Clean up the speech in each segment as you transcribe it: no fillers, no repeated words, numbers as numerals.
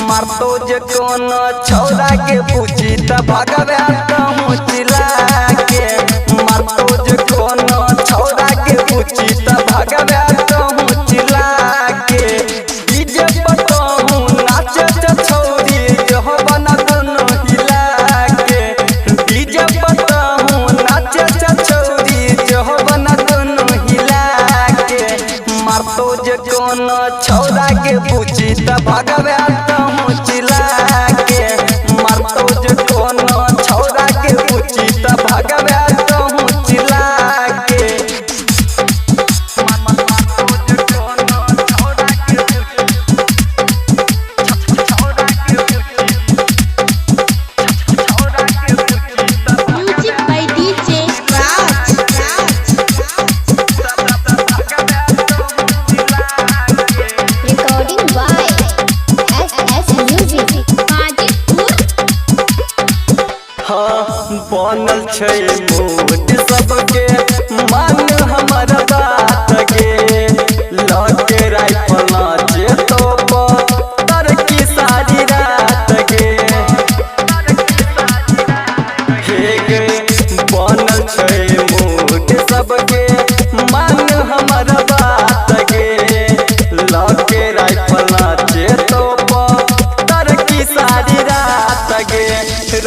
मारतो जे कोनो छौरा के पूछी त भगवे कहूँ चिल्ला के। मारतो जे कोनो छौरा के पूछी त भगवे कहूँ चिल्ला के। डीजे पर कहूँ नाचे त छौरी यह बना दोनों हिला के। डीजे पर कहूँ नाचे त छौरी यह बना दोनों हिला के। मारतो जे कोनो छौरा के पूछी त भगवे बनल छै मूड सबके मान हमर बात के। लगे राइफल नाचे तो तर की सारी रात के। हे गे बनल छै मूड सबके मान हमर बात के। लगे राइफल नाचे तो तर की सारी रात के।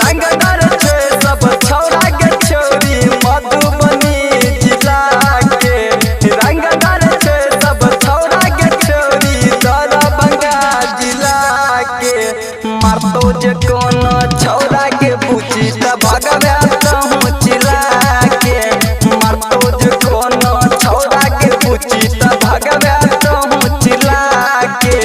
रंगदार सब छौरा के छोरी मधुबनी जिला के। रंगदार छै सब छौरा के छोरी दरभंगा जिला के। मारतो जे कोनो छौरा के पूछी त भगवे कहूँ चिल्ला के। मारतो जे कोनो छौरा के पूछी त भगवे कहूँ चिल्ला के।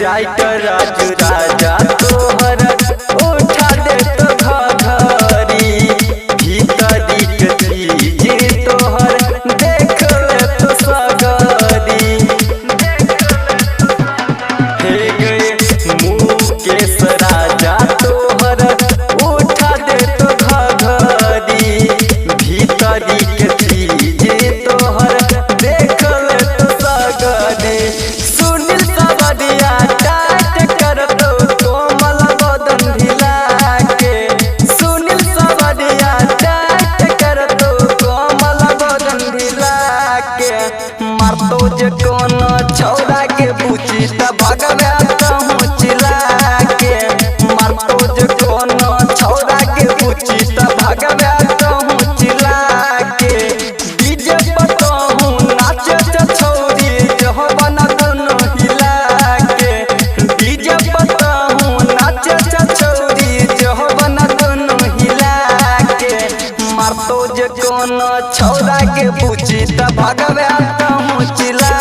राइटर राजू राजा तोहर उठा दे तो घरी। भीतरी के चीज तोहर देख ले तो सगरी। हे गे मुकेश राजा तोहर उठा दे तो घरी। भीतरी के चीज तोहर देख ले तो सगरी। सुनील सबरिया मारतो जे कोनो छौरा के पूछी त भगवे कहूँ चिल्ला के। मारतो जे कोनो छौरा के पूछी त भगवे कहूँ चिल्ला के। डीजे पर कहूँ नाचे त छौरी यह बना दोनों हिला के। डीजे पर कहूँ नाचे त छौरी यह बना दोनों हिला के। मारतो जे कोनो छौरा के पूछी त भगवे कहूँ चिल्ला